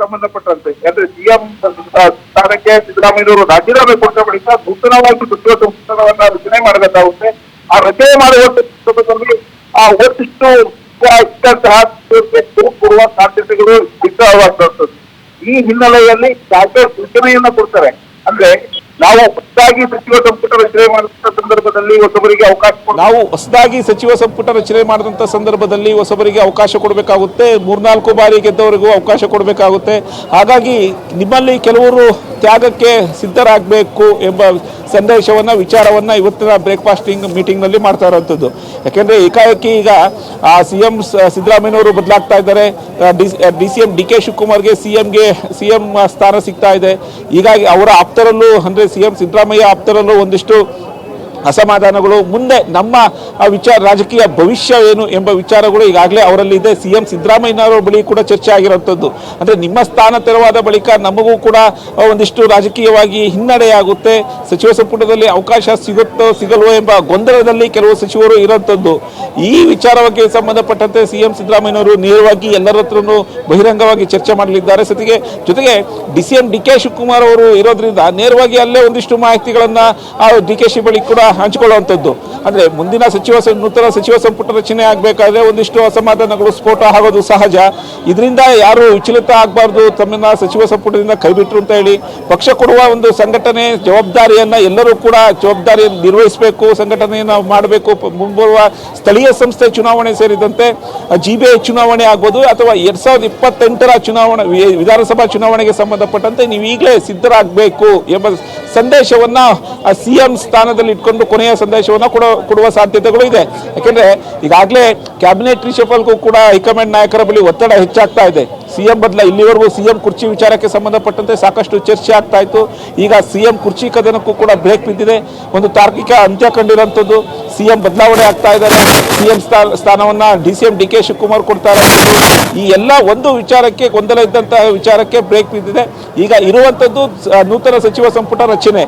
ಸಂಬಂಧಪಟ್ಟಂತೆ ಅಂದ್ರೆ ಸಿಎಂ ಸ್ಥಾನಕ್ಕೆ ಸಿದ್ದರಾಮಯ್ಯವರು ರಾಜೀನಾಮೆ ಕೊಟ್ಟ ಬಳಿಕ ನೂತನವಾಗಿ ಸಚಿವ ಸಂಪುಟವನ್ನ ರಚನೆ ಮಾಡಬೇಕಾಗುತ್ತೆ. ಆ ರಚನೆ ಮಾಡುವ ಸಂದರ್ಭದಲ್ಲಿ ಆ ಒಂದಿಷ್ಟು ಇದ್ದಂತಹ ಕೊಡುವ ಸಾಧ್ಯತೆಗಳು ಹೆಚ್ಚಾಗುವಂತದ್ದು. ಈ ಹಿನ್ನೆಲೆಯಲ್ಲಿ ಡಾಕ್ಟರ್ ಸೂಚನೆಯನ್ನ ಕೊಡ್ತಾರೆ. ಅಂದ್ರೆ ನಾವು ಹೊಸದಾಗಿ ಸಚಿವ ಸಂಪುಟ ರಚನೆ ಮಾಡಿದಂತ ಸಂದರ್ಭದಲ್ಲಿ ಹೊಸಬರಿಗೆ ಅವಕಾಶ ಕೊಡಬೇಕಾಗುತ್ತೆ. 3-4 ಬಾರಿ ಗೆದ್ದವರಿಗೂ ಅವಕಾಶ ಕೊಡಬೇಕಾಗುತ್ತೆ. ಹಾಗಾಗಿ ನಿಮ್ಮಲ್ಲಿ ಕೆಲವರು ತ್ಯಾಗಕ್ಕೆ ಸಿದ್ಧರಾಗಬೇಕು ಎಂಬ ವಿಚಾರವನ್ನ ಇವತ್ತಿನ ಬ್ರೇಕ್ಫಾಸ್ಟಿಂಗ್ ಮೀಟಿಂಗ್ ನಲ್ಲಿ ಮಾಡ್ತಾ ಇರುವಂತದ್ದು. ಯಾಕೆಂದ್ರೆ ಏಕಾಏಕಿ ಈಗ ಸಿಎಂ ಸಿದ್ದರಾಮಯ್ಯನವರು ಬದಲಾಗ್ತಾ ಇದ್ದಾರೆ. ಡಿಸಿಎಂ ಡಿ.ಕೆ. ಶಿವಕುಮಾರ್ಗೆ ಸಿಎಂ ಸ್ಥಾನ ಸಿಗ್ತಾ ಇದೆ. ಹೀಗಾಗಿ ಅವರ ಆಪ್ತರಲ್ಲೂ ಅಂದ್ರೆ ಸಿಎಂ ಸಿದ್ದರಾಮಯ್ಯ ಆಪ್ತರಲ್ಲೂ ಒಂದಿಷ್ಟು ಅಸಮಾಧಾನಗಳು, ಮುಂದೆ ನಮ್ಮ ರಾಜಕೀಯ ಭವಿಷ್ಯ ಏನು ಎಂಬ ವಿಚಾರಗಳು ಈಗಾಗಲೇ ಅವರಲ್ಲಿ ಇದೆ. ಸಿಎಂ ಸಿದ್ದರಾಮಯ್ಯನವರ ಬಳಿ ಕೂಡ ಚರ್ಚೆ ಆಗಿರುವಂಥದ್ದು. ಅಂದರೆ ನಿಮ್ಮ ಸ್ಥಾನ ತೆರವಾದ ಬಳಿಕ ನಮಗೂ ಕೂಡ ಒಂದಿಷ್ಟು ರಾಜಕೀಯವಾಗಿ ಹಿನ್ನಡೆಯಾಗುತ್ತೆ, ಸಚಿವ ಸಂಪುಟದಲ್ಲಿ ಅವಕಾಶ ಸಿಗುತ್ತೋ ಸಿಗಲ್ವೋ ಎಂಬ ಗೊಂದಲದಲ್ಲಿ ಕೆಲವು ಸಚಿವರು ಇರುವಂಥದ್ದು. ಈ ವಿಚಾರಕ್ಕೆ ಸಂಬಂಧಪಟ್ಟಂತೆ ಸಿಎಂ ಸಿದ್ದರಾಮಯ್ಯನವರು ನೇರವಾಗಿ ಎಲ್ಲರ ಹತ್ರನೂ ಬಹಿರಂಗವಾಗಿ ಚರ್ಚೆ ಮಾಡಲಿದ್ದಾರೆ. ಜೊತೆಗೆ ಡಿಸಿಎಂ ಡಿ.ಕೆ. ಶಿವಕುಮಾರ್ ಅವರು ಇರೋದ್ರಿಂದ ನೇರವಾಗಿ ಅಲ್ಲೇ ಒಂದಿಷ್ಟು ಮಾಹಿತಿಗಳನ್ನ ಡಿ.ಕೆ.ಶಿ ಬಳಿ ಕೂಡ ಹಂಚಿಕೊಳ್ಳುವಂಥದ್ದು. ಅಂದ್ರೆ ಮುಂದಿನ ನೂತನ ಸಚಿವ ಸಂಪುಟ ರಚನೆ ಆಗಬೇಕಾದ್ರೆ ಒಂದಿಷ್ಟು ಅಸಮಾಧಾನಗಳು, ಸ್ಫೋಟ ಆಗೋದು ಸಹಜ. ಇದರಿಂದ ಯಾರು ವಿಚಲಿತ ಆಗಬಾರ್ದು, ತಮ್ಮನ್ನ ಸಚಿವ ಸಂಪುಟದಿಂದ ಕೈಬಿಟ್ರು ಅಂತ ಹೇಳಿ ಪಕ್ಷ ಕೊಡುವ ಒಂದು ಸಂಘಟನೆ ಜವಾಬ್ದಾರಿಯನ್ನ ಎಲ್ಲರೂ ಕೂಡ ಜವಾಬ್ದಾರಿಯನ್ನು ನಿರ್ವಹಿಸಬೇಕು, ಸಂಘಟನೆಯನ್ನ ಮಾಡಬೇಕು. ಮುಂಬರುವ ಸ್ಥಳೀಯ ಸಂಸ್ಥೆ ಚುನಾವಣೆ ಸೇರಿದಂತೆ ಜಿಬಿಐ ಚುನಾವಣೆ ಆಗ್ಬೋದು ಅಥವಾ 2028ರ ಚುನಾವಣೆ ವಿಧಾನಸಭಾ ಚುನಾವಣೆಗೆ ಸಂಬಂಧಪಟ್ಟಂತೆ ನೀವು ಈಗಲೇ ಸಿದ್ಧರಾಗಬೇಕು ಎಂಬ ಸಂದೇಶವನ್ನ ಸಿಎಂ ಸ್ಥಾನದಲ್ಲಿ ಇಟ್ಕೊಂಡು ಕೊನೆಯ ಸಂದೇಶವನ್ನು ಕೊಡುವ ಸಾಧ್ಯತೆಗಳು ಇದೆ. ಯಾಕೆಂದ್ರೆ ಈಗಾಗಲೇ ಕ್ಯಾಬಿನೆಟ್ ರಿಷಫಲ್ಗೂ ಕೂಡ ಹೈಕಮಾಂಡ್ ನಾಯಕರ ಬಳಿ ಒತ್ತಡ ಹೆಚ್ಚಾಗ್ತಾ ಇದೆ. ಸಿಎಂ ಇಲ್ಲಿವರೆಗೂ ಸಿಎಂ ಕುರ್ಚಿ ವಿಚಾರಕ್ಕೆ ಸಂಬಂಧಪಟ್ಟಂತೆ ಸಾಕಷ್ಟು ಚರ್ಚೆ ಆಗ್ತಾ ಇತ್ತು. ಈಗ ಸಿಎಂ ಕುರ್ಚಿ ಕದನಕ್ಕೂ ಕೂಡ ಬ್ರೇಕ್ ಬಿದ್ದಿದೆ. ಒಂದು ತಾರ್ಕಿಕ ಅಂತ್ಯ ಕಂಡಿರುವಂಥದ್ದು. ಸಿಎಂ ಬದಲಾವಣೆ ಆಗ್ತಾ ಇದ್ದಾರೆ. ಸಿಎಂ ಸ್ಥಾನವನ್ನ ಡಿಸಿಎಂ ಡಿ.ಕೆ. ಶಿವಕುಮಾರ್ ಕೊಡ್ತಾರೆ. ಈ ಎಲ್ಲ ಒಂದು ವಿಚಾರಕ್ಕೆ ಗೊಂದಲ ಇದ್ದಂತಹ ವಿಚಾರಕ್ಕೆ ಬ್ರೇಕ್ ಬಿದ್ದಿದೆ. ಈಗ ಇರುವಂತದ್ದು ನೂತನ ಸಚಿವ ಸಂಪುಟ ರಚನೆ.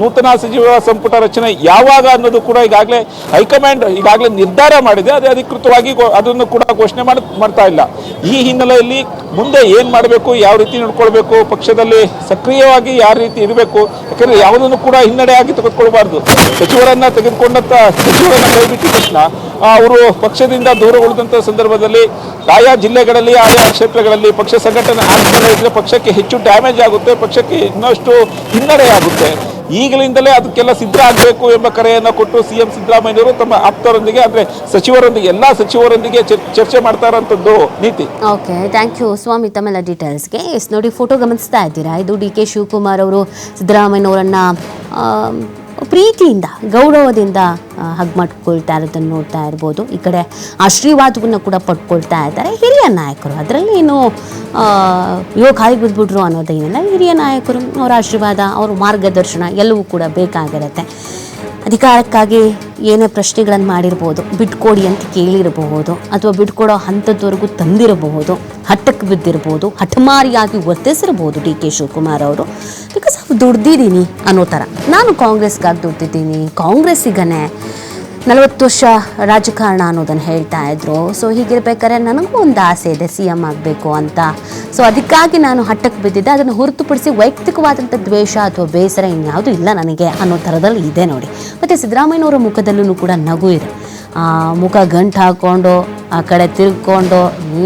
ನೂತನ ಸಚಿವ ಸಂಪುಟ ರಚನೆ ಯಾವಾಗ ಅನ್ನೋದು ಕೂಡ ಈಗಾಗಲೇ ಹೈಕಮಾಂಡ್ ನಿರ್ಧಾರ ಮಾಡಿದೆ. ಅದೇ ಅಧಿಕೃತವಾಗಿ ಅದನ್ನು ಕೂಡ ಘೋಷಣೆ ಮಾಡ್ತಾ ಇಲ್ಲ. ಈ ಹಿನ್ನೆಲೆಯಲ್ಲಿ ಮುಂದೆ ಏನ್ ಮಾಡಬೇಕು, ಯಾವ ರೀತಿ ನಡ್ಕೊಳ್ಬೇಕು, ಪಕ್ಷದಲ್ಲಿ ಸಕ್ರಿಯವಾಗಿ ಯಾವ ರೀತಿ ಇರಬೇಕು, ಯಾಕಂದ್ರೆ ಯಾವುದನ್ನು ಕೂಡ ಹಿನ್ನಡೆಯಾಗಿ ತೆಗೆದುಕೊಳ್ಬಾರ್ದು. ಸಚಿವರನ್ನ ಕೈ ಬಿಟ್ಟಿದ ತಕ್ಷಣ ಅವರು ಪಕ್ಷದಿಂದ ದೂರ ಉಳಿದಂತ ಸಂದರ್ಭದಲ್ಲಿ ಆಯಾ ಜಿಲ್ಲೆಗಳಲ್ಲಿ ಆಯಾ ಕ್ಷೇತ್ರಗಳಲ್ಲಿ ಪಕ್ಷ ಸಂಘಟನೆ ಆಗ್ತಾನೆ ಇದ್ರೆ ಪಕ್ಷಕ್ಕೆ ಹೆಚ್ಚು ಡ್ಯಾಮೇಜ್ ಆಗುತ್ತೆ, ಪಕ್ಷಕ್ಕೆ ಇನ್ನಷ್ಟು ಹಿನ್ನಡೆಯಾಗುತ್ತೆ. ಈಗಲಿಂದಲೇ ಅದಕ್ಕೆಲ್ಲ ಸಿದ್ಧ ಆಗಬೇಕು ಎಂಬ ಕರೆಯನ್ನು ಕೊಟ್ಟು ಸಿಎಂ ಸಿದ್ದರಾಮಯ್ಯನವರು ತಮ್ಮ ಆಪ್ತರೊಂದಿಗೆ ಅಂದ್ರೆ ಸಚಿವರೊಂದಿಗೆ ಎಲ್ಲಾ ಸಚಿವರೊಂದಿಗೆ ಚರ್ಚೆ ಮಾಡ್ತಾ ಇರೋಂಥದ್ದು ನೀತಿ. ಓಕೆ, ಥ್ಯಾಂಕ್ ಯು ಸ್ವಾಮಿ ತಮ್ಮೆಲ್ಲ ಡೀಟೇಲ್ಸ್ಗೆ. ನೋಡಿ, ಫೋಟೋ ಗಮನಿಸ್ತಾ ಇದ್ದೀರಾ, ಇದು ಡಿ.ಕೆ. ಶಿವಕುಮಾರ್ ಅವರು ಸಿದ್ದರಾಮಯ್ಯನವರನ್ನ ಪ್ರೀತಿಯಿಂದ ಗೌರವದಿಂದ ಹಗ್ ಮಾಡ್ಕೊಳ್ತಾ ಇರೋದನ್ನು ನೋಡ್ತಾ ಇರ್ಬೋದು. ಈ ಕಡೆ ಆಶೀರ್ವಾದವನ್ನು ಕೂಡ ಪಡ್ಕೊಳ್ತಾ ಇದ್ದಾರೆ ಹಿರಿಯ ನಾಯಕರು. ಅದರಲ್ಲಿ ಏನು ಕಾಲಿಗೆ ಬಿದ್ದುಬಿಟ್ರು ಅನ್ನೋದೇನಿಲ್ಲ. ಹಿರಿಯ ನಾಯಕರು, ಅವರ ಆಶೀರ್ವಾದ, ಅವರ ಮಾರ್ಗದರ್ಶನ ಎಲ್ಲವೂ ಕೂಡ ಬೇಕಾಗಿರುತ್ತೆ. ಅಧಿಕಾರಕ್ಕಾಗಿ ಏನೇ ಪ್ರಶ್ನೆಗಳನ್ನು ಮಾಡಿರ್ಬೋದು, ಬಿಟ್ಕೊಡಿ ಅಂತ ಕೇಳಿರಬಹುದು, ಅಥವಾ ಬಿಟ್ಕೊಡೋ ಹಂತದವರೆಗೂ ತಂದಿರಬಹುದು, ಹಠಕ್ಕೆ ಬಿದ್ದಿರ್ಬೋದು, ಹಠಮಾರಿಯಾಗಿ ವರ್ತಿಸಿರ್ಬೋದು ಡಿ.ಕೆ. ಶಿವಕುಮಾರ್ ಅವರು. ಬಿಕಾಸ್ ದುಡ್ದಿದ್ದೀನಿ ಅನ್ನೋ ಥರ, ನಾನು ಕಾಂಗ್ರೆಸ್ಗಾಗಿ ದುಡ್ದಿದ್ದೀನಿ, ಕಾಂಗ್ರೆಸ್ಸಿಗನೇ 40 ವರ್ಷ ರಾಜಕಾರಣ ಅನ್ನೋದನ್ನು ಹೇಳ್ತಾ ಇದ್ರು. ಸೊ ಹೀಗಿರ್ಬೇಕಾದ್ರೆ ನನಗೂ ಒಂದು ಆಸೆ ಇದೆ ಸಿ.ಎಂ ಆಗಬೇಕು ಅಂತ. ಸೊ ಅದಕ್ಕಾಗಿ ನಾನು ಹಠಕ್ಕೆ ಬಿದ್ದಿದ್ದೆ. ಅದನ್ನು ಹೊರತುಪಡಿಸಿ ವೈಯಕ್ತಿಕವಾದಂಥ ದ್ವೇಷ ಅಥವಾ ಬೇಸರ ಇನ್ಯಾವುದೂ ಇಲ್ಲ ನನಗೆ ಅನ್ನೋ ಥರದಲ್ಲಿ ಇದೆ ನೋಡಿ. ಮತ್ತು ಸಿದ್ದರಾಮಯ್ಯನವರ ಮುಖದಲ್ಲೂ ಕೂಡ ನಗು ಇದೆ. ಮುಖ ಗಂಟು ಹಾಕ್ಕೊಂಡು ಆ ಕಡೆ ತಿರ್ಕೊಂಡು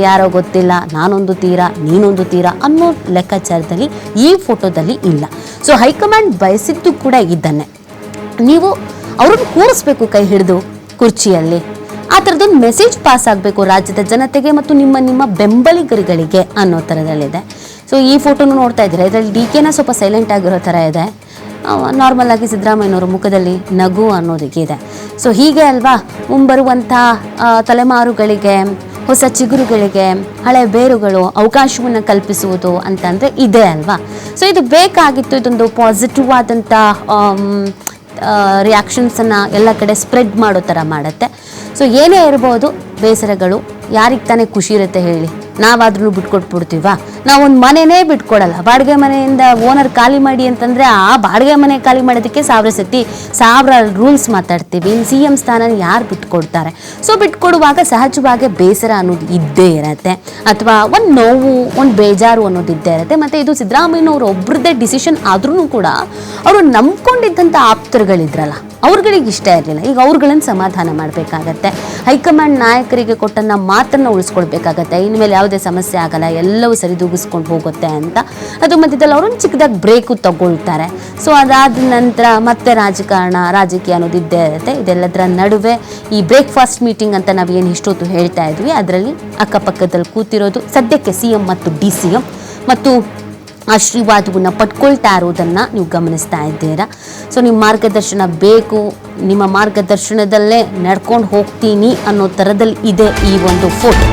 ಯಾರೋ ಗೊತ್ತಿಲ್ಲ, ನಾನೊಂದು ತೀರ ನೀನೊಂದು ತೀರ ಅನ್ನೋ ಲೆಕ್ಕಾಚಾರದಲ್ಲಿ ಈ ಫೋಟೋದಲ್ಲಿ ಇಲ್ಲ. ಸೊ ಹೈಕಮಾಂಡ್ ಬಯಸಿದ್ದು ಕೂಡ ಇದನ್ನೇ, ನೀವು ಅವ್ರನ್ನ ಕೂರಿಸ್ಬೇಕು ಕೈ ಹಿಡಿದು ಕುರ್ಚಿಯಲ್ಲಿ. ಆ ಥರದೊಂದು ಮೆಸೇಜ್ ಪಾಸ್ ಆಗಬೇಕು ರಾಜ್ಯದ ಜನತೆಗೆ ಮತ್ತು ನಿಮ್ಮ ಬೆಂಬಲಿಗರಿಗೆ ಅನ್ನೋ ಥರದಲ್ಲಿದೆ. ಸೊ ಈ ಫೋಟೋನು ನೋಡ್ತಾ ಇದ್ದೀರಾ, ಇದರಲ್ಲಿ ಡಿ.ಕೆ.ನ ಸ್ವಲ್ಪ ಸೈಲೆಂಟ್ ಆಗಿರೋ ಥರ ಇದೆ. ನಾರ್ಮಲ್ ಆಗಿ ಸಿದ್ದರಾಮಯ್ಯನವರ ಮುಖದಲ್ಲಿ ನಗು ಅನ್ನೋದಕ್ಕೆ ಇದೆ. ಸೊ ಹೀಗೆ ಅಲ್ವಾ ಮುಂಬರುವಂಥ ತಲೆಮಾರುಗಳಿಗೆ, ಹೊಸ ಚಿಗುರುಗಳಿಗೆ, ಹಳೆ ಬೇರುಗಳು ಅವಕಾಶವನ್ನು ಕಲ್ಪಿಸುವುದು ಅಂತಂದರೆ ಇದೆ ಅಲ್ವಾ. ಸೊ ಇದು ಬೇಕಾಗಿತ್ತು. ಇದೊಂದು ಪಾಸಿಟಿವ್ ಆದಂಥ ರಿಯಾಕ್ಷನ್ಸನ್ನು ಎಲ್ಲ ಕಡೆ ಸ್ಪ್ರೆಡ್ ಮಾಡೋ ಥರ ಮಾಡುತ್ತೆ. ಸೊ ಏನೇ ಇರ್ಬೋದು, ಬೇಸರಗಳು ಯಾರಿಗೆ ತಾನೇ ಖುಷಿ ಇರುತ್ತೆ ಹೇಳಿ. ನಾವಾದ್ರೂ ಬಿಟ್ಕೊಟ್ಬಿಡ್ತೀವ? ನಾವೊಂದು ಮನೆನೇ ಬಿಟ್ಕೊಡಲ್ಲ. ಬಾಡಿಗೆ ಮನೆಯಿಂದ ಓನರ್ ಖಾಲಿ ಮಾಡಿ ಅಂತಂದರೆ ಆ ಬಾಡಿಗೆ ಮನೆ ಖಾಲಿ ಮಾಡೋದಕ್ಕೆ ಸಾವಿರ ರೂಲ್ಸ್ ಮಾತಾಡ್ತೀವಿ. ಇನ್ನು ಸಿ ಎಂ ಸ್ಥಾನ ಯಾರು ಬಿಟ್ಕೊಡ್ತಾರೆ? ಸೊ ಬಿಟ್ಕೊಡುವಾಗ ಸಹಜವಾಗಿ ಬೇಸರ ಅನ್ನೋದು ಇದ್ದೇ ಇರತ್ತೆ, ಅಥವಾ ಒಂದು ನೋವು, ಒಂದು ಬೇಜಾರು ಅನ್ನೋದು ಇದ್ದೇ ಇರುತ್ತೆ. ಮತ್ತು ಇದು ಸಿದ್ದರಾಮಯ್ಯನವ್ರು ಒಬ್ರದ್ದೇ ಡಿಸಿಷನ್ ಆದ್ರೂ ಕೂಡ ಅವರು ನಂಬ್ಕೊಂಡಿದ್ದಂಥ ಆಪ್ತರುಗಳಿದ್ರಲ್ಲ, ಅವ್ರುಗಳಿಗೆ ಇಷ್ಟ ಇರಲಿಲ್ಲ. ಈಗ ಅವ್ರುಗಳನ್ನು ಸಮಾಧಾನ ಮಾಡಬೇಕಾಗತ್ತೆ. ಹೈಕಮಾಂಡ್ ನಾಯಕರಿಗೆ ಕೊಟ್ಟನ್ನ ಮಾತನ್ನು ಉಳಿಸ್ಕೊಳ್ಬೇಕಾಗತ್ತೆ. ಇನ್ಮೇಲೆ ಯಾವುದೇ ಸಮಸ್ಯೆ ಆಗಲ್ಲ, ಎಲ್ಲವೂ ಸರಿದೂಗಿಸ್ಕೊಂಡು ಹೋಗುತ್ತೆ ಅಂತ. ಅದು ಮಧ್ಯದಲ್ಲಿ ಅವರೊಂದು ಚಿಕ್ಕದಾಗಿ ಬ್ರೇಕು ತಗೊಳ್ತಾರೆ. ಸೊ ಅದಾದ ನಂತರ ಮತ್ತೆ ರಾಜಕೀಯ ಅನ್ನೋದು ಇದ್ದೇ ಇರುತ್ತೆ. ಇದೆಲ್ಲದರ ನಡುವೆ ಈ ಬ್ರೇಕ್ಫಾಸ್ಟ್ ಮೀಟಿಂಗ್ ಅಂತ ನಾವು ಏನು ಇಷ್ಟೊತ್ತು ಹೇಳ್ತಾ ಇದ್ವಿ, ಅದರಲ್ಲಿ ಅಕ್ಕಪಕ್ಕದಲ್ಲಿ ಕೂತಿರೋದು ಸದ್ಯಕ್ಕೆ CM ಮತ್ತು DCM ಮತ್ತು ಆಶೀರ್ವಾದವನ್ನು ಪಡ್ಕೊಳ್ತಾ ಇರೋದನ್ನು ನೀವು ಗಮನಿಸ್ತಾ ಇದ್ದೀರಾ. ಸೊ ನಿಮ್ಮ ಮಾರ್ಗದರ್ಶನ ಬೇಕು, ನಿಮ್ಮ ಮಾರ್ಗದರ್ಶನದಲ್ಲೇ ನಡ್ಕೊಂಡು ಹೋಗ್ತೀನಿ ಅನ್ನೋ ಥರದಲ್ಲಿ ಇದೆ ಈ ಒಂದು ಫೋಟೋ.